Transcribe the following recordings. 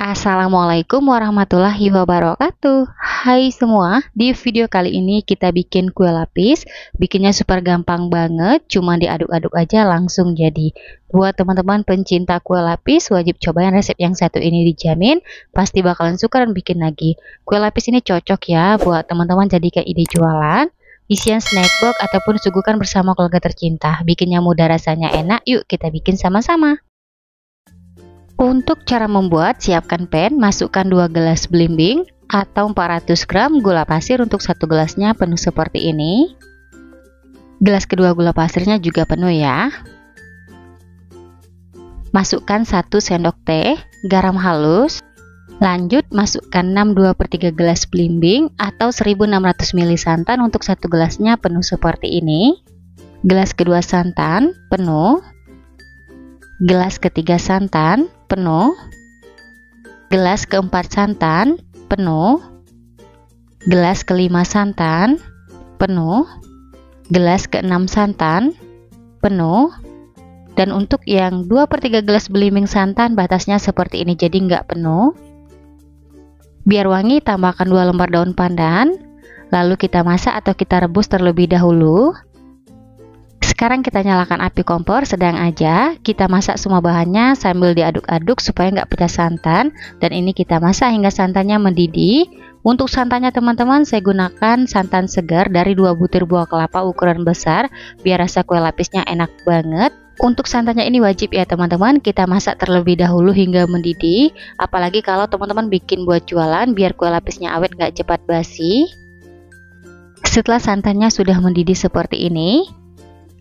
Assalamualaikum warahmatullahi wabarakatuh. Hai semua, di video kali ini kita bikin kue lapis. Bikinnya super gampang banget, cuma diaduk-aduk aja langsung jadi. Buat teman-teman pencinta kue lapis, wajib cobain resep yang satu ini, dijamin pasti bakalan suka dan bikin lagi. Kue lapis ini cocok ya buat teman-teman jadikan ide jualan, isian snack box ataupun suguhkan bersama keluarga tercinta. Bikinnya mudah, rasanya enak, yuk kita bikin sama-sama. Untuk cara membuat, siapkan pan, masukkan 2 gelas belimbing atau 400 gram gula pasir untuk 1 gelasnya penuh seperti ini. Gelas kedua gula pasirnya juga penuh ya. Masukkan 1 sendok teh garam halus. Lanjut masukkan 6/2/3 gelas belimbing atau 1600 ml santan untuk 1 gelasnya penuh seperti ini. Gelas kedua santan penuh. Gelas ketiga santan penuh. Gelas keempat santan penuh. Gelas kelima santan penuh. Gelas keenam santan penuh. Dan untuk yang 2/3 gelas belimbing santan batasnya seperti ini, jadi nggak penuh. Biar wangi, tambahkan 2 lembar daun pandan. Lalu kita masak atau kita rebus terlebih dahulu. Sekarang kita nyalakan api kompor sedang aja. Kita masak semua bahannya sambil diaduk-aduk supaya nggak pecah santan. Dan ini kita masak hingga santannya mendidih. Untuk santannya teman-teman, saya gunakan santan segar dari 2 butir buah kelapa ukuran besar, biar rasa kue lapisnya enak banget. Untuk santannya ini wajib ya teman-teman, kita masak terlebih dahulu hingga mendidih. Apalagi kalau teman-teman bikin buat jualan, biar kue lapisnya awet nggak cepat basi. Setelah santannya sudah mendidih seperti ini,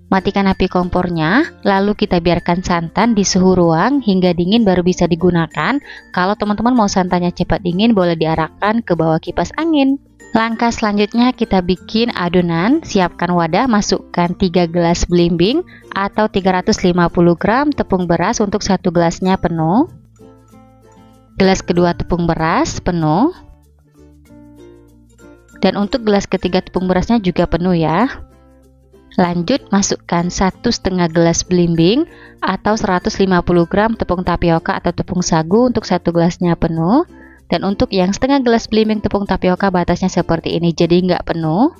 matikan api kompornya, lalu kita biarkan santan di suhu ruang hingga dingin baru bisa digunakan. Kalau teman-teman mau santannya cepat dingin, boleh diarahkan ke bawah kipas angin. Langkah selanjutnya kita bikin adonan. Siapkan wadah, masukkan 3 gelas belimbing atau 350 gram tepung beras untuk 1 gelasnya penuh. Gelas kedua tepung beras penuh. Dan untuk gelas ketiga tepung berasnya juga penuh ya. Lanjut masukkan 1,5 gelas belimbing atau 150 gram tepung tapioka atau tepung sagu untuk 1 gelasnya penuh. Dan untuk yang setengah gelas belimbing tepung tapioka batasnya seperti ini, jadi nggak penuh.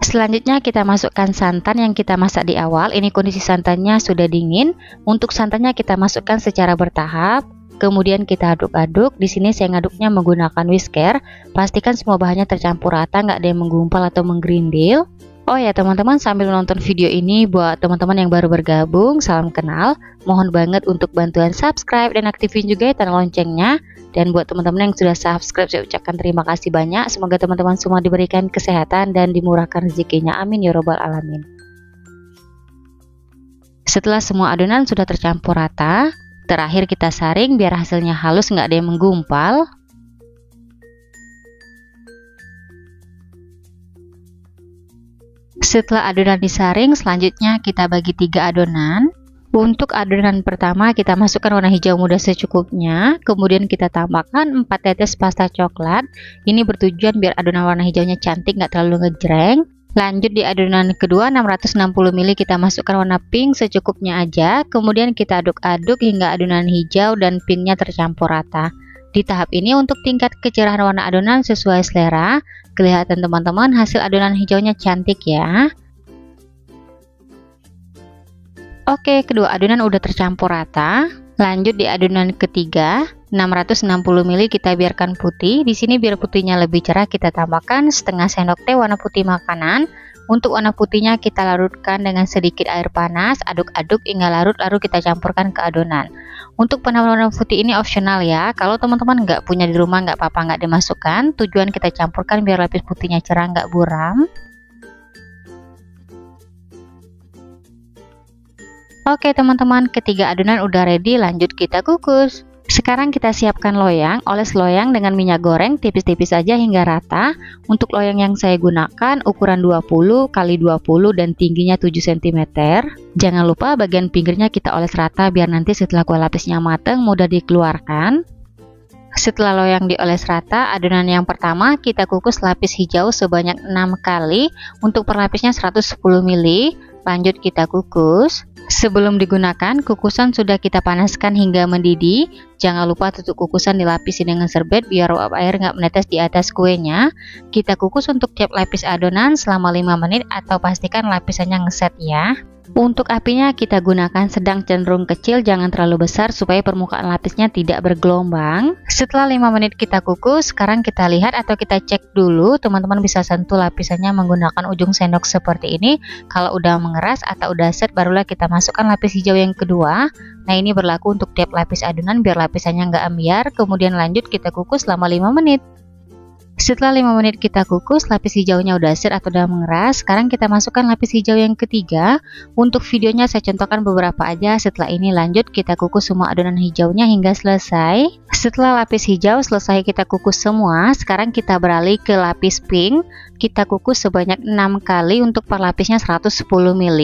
Selanjutnya kita masukkan santan yang kita masak di awal. Ini kondisi santannya sudah dingin. Untuk santannya kita masukkan secara bertahap. Kemudian kita aduk-aduk. Di sini saya ngaduknya menggunakan whisker. Pastikan semua bahannya tercampur rata, nggak ada yang menggumpal atau menggerindil. Oh ya teman-teman, sambil menonton video ini, buat teman-teman yang baru bergabung, salam kenal. Mohon banget untuk bantuan subscribe dan aktifin juga ya tanda loncengnya. Dan buat teman-teman yang sudah subscribe, saya ucapkan terima kasih banyak. Semoga teman-teman semua diberikan kesehatan dan dimurahkan rezekinya. Amin ya robbal alamin. Setelah semua adonan sudah tercampur rata, terakhir kita saring biar hasilnya halus, nggak ada yang menggumpal. Setelah adonan disaring, selanjutnya kita bagi 3 adonan. Untuk adonan pertama kita masukkan warna hijau muda secukupnya. Kemudian kita tambahkan 4 tetes pasta coklat. Ini bertujuan biar adonan warna hijaunya cantik, nggak terlalu ngejreng. Lanjut di adonan kedua, 660 ml kita masukkan warna pink secukupnya aja. Kemudian kita aduk-aduk hingga adonan hijau dan pinknya tercampur rata. Di tahap ini untuk tingkat kecerahan warna adonan sesuai selera. Kelihatan teman-teman hasil adonan hijaunya cantik ya. Oke, kedua adonan udah tercampur rata. Lanjut di adonan ketiga, 660 ml kita biarkan putih. Di sini biar putihnya lebih cerah, kita tambahkan setengah sendok teh warna putih makanan. Untuk warna putihnya kita larutkan dengan sedikit air panas, aduk-aduk hingga larut, lalu kita campurkan ke adonan. Untuk penambahan warna putih ini opsional ya. Kalau teman-teman nggak punya di rumah, nggak apa-apa, nggak dimasukkan. Tujuan kita campurkan biar lapis putihnya cerah, nggak buram. Oke teman-teman, ketiga adonan udah ready, lanjut kita kukus. Sekarang kita siapkan loyang. Oles loyang dengan minyak goreng tipis-tipis saja hingga rata. Untuk loyang yang saya gunakan ukuran 20 x 20 dan tingginya 7 cm. Jangan lupa bagian pinggirnya kita oles rata biar nanti setelah kue lapisnya mateng mudah dikeluarkan. Setelah loyang dioles rata, adonan yang pertama kita kukus lapis hijau sebanyak 6 kali. Untuk per lapisnya 110 ml. Lanjut kita kukus. Sebelum digunakan, kukusan sudah kita panaskan hingga mendidih. Jangan lupa tutup kukusan dilapisi dengan serbet biar uap air nggak menetes di atas kuenya. Kita kukus untuk tiap lapis adonan selama 5 menit atau pastikan lapisannya ngeset ya. Untuk apinya kita gunakan sedang cenderung kecil, jangan terlalu besar supaya permukaan lapisnya tidak bergelombang. Setelah 5 menit kita kukus, sekarang kita lihat atau kita cek dulu. Teman-teman bisa sentuh lapisannya menggunakan ujung sendok seperti ini. Kalau udah mengeras atau udah set, barulah kita masukkan lapis hijau yang kedua. Nah, ini berlaku untuk tiap lapis adonan biar lapisannya nggak ambiar. Kemudian lanjut kita kukus selama 5 menit. Setelah 5 menit kita kukus, lapis hijaunya udah set atau udah mengeras. Sekarang kita masukkan lapis hijau yang ketiga. Untuk videonya saya contohkan beberapa aja. Setelah ini lanjut kita kukus semua adonan hijaunya hingga selesai. Setelah lapis hijau selesai kita kukus semua, sekarang kita beralih ke lapis pink. Kita kukus sebanyak 6 kali untuk per lapisnya 110 ml.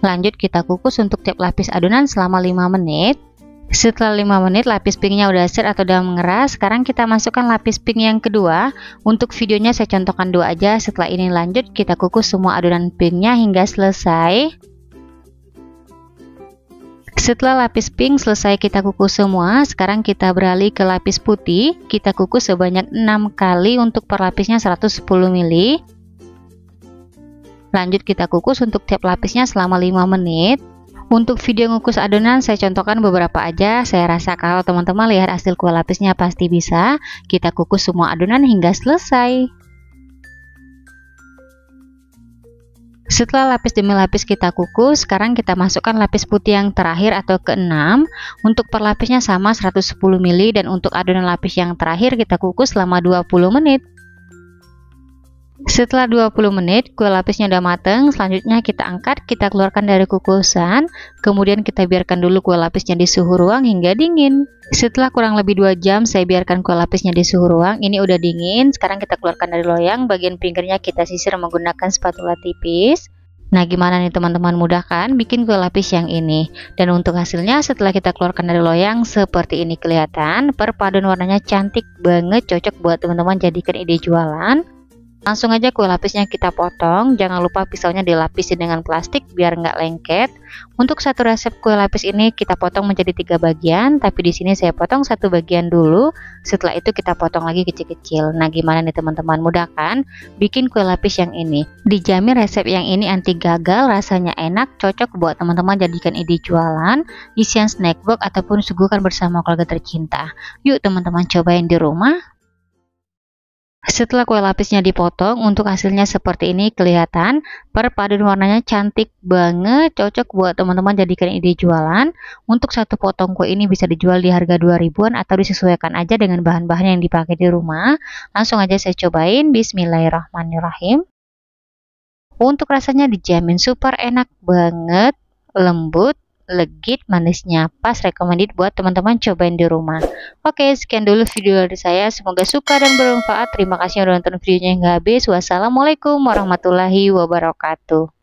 Lanjut kita kukus untuk tiap lapis adonan selama 5 menit. Setelah 5 menit lapis pinknya udah set atau udah mengeras. Sekarang kita masukkan lapis pink yang kedua. Untuk videonya saya contohkan 2 aja. Setelah ini lanjut kita kukus semua adonan pinknya hingga selesai. Setelah lapis pink selesai kita kukus semua, sekarang kita beralih ke lapis putih. Kita kukus sebanyak 6 kali untuk per lapisnya 110 ml. Lanjut kita kukus untuk tiap lapisnya selama 5 menit. Untuk video ngukus adonan saya contohkan beberapa aja. Saya rasa kalau teman-teman lihat hasil kue lapisnya pasti bisa. Kita kukus semua adonan hingga selesai. Setelah lapis demi lapis kita kukus, sekarang kita masukkan lapis putih yang terakhir atau ke-6. Untuk per lapisnya sama 110 ml dan untuk adonan lapis yang terakhir kita kukus selama 20 menit. Setelah 20 menit kue lapisnya udah mateng, selanjutnya kita angkat, kita keluarkan dari kukusan, kemudian kita biarkan dulu kue lapisnya di suhu ruang hingga dingin. Setelah kurang lebih 2 jam saya biarkan kue lapisnya di suhu ruang, ini udah dingin. Sekarang kita keluarkan dari loyang, bagian pinggirnya kita sisir menggunakan spatula tipis. Nah, gimana nih teman-teman, mudah kan bikin kue lapis yang ini? Dan untuk hasilnya setelah kita keluarkan dari loyang seperti ini kelihatan. Perpaduan warnanya cantik banget, cocok buat teman-teman jadikan ide jualan. Langsung aja kue lapisnya kita potong. Jangan lupa pisaunya dilapisi dengan plastik biar nggak lengket. Untuk satu resep kue lapis ini kita potong menjadi 3 bagian, tapi di sini saya potong 1 bagian dulu. Setelah itu kita potong lagi kecil-kecil. Nah, gimana nih teman-teman, mudah kan bikin kue lapis yang ini? Dijamin resep yang ini anti gagal, rasanya enak, cocok buat teman-teman jadikan ide jualan, isian snack box ataupun suguhkan bersama keluarga tercinta. Yuk teman-teman cobain di rumah. Setelah kue lapisnya dipotong, untuk hasilnya seperti ini kelihatan. Perpaduan warnanya cantik banget, cocok buat teman-teman jadikan ide jualan. Untuk satu potong kue ini bisa dijual di harga 2 ribuan atau disesuaikan aja dengan bahan-bahan yang dipakai di rumah. Langsung aja saya cobain. Bismillahirrahmanirrahim. Untuk rasanya dijamin super enak banget, lembut, legit, manisnya pas, recommended buat teman-teman cobain di rumah. Oke, sekian dulu video dari saya, semoga suka dan bermanfaat. Terima kasih udah nonton videonya hingga habis. Wassalamualaikum warahmatullahi wabarakatuh.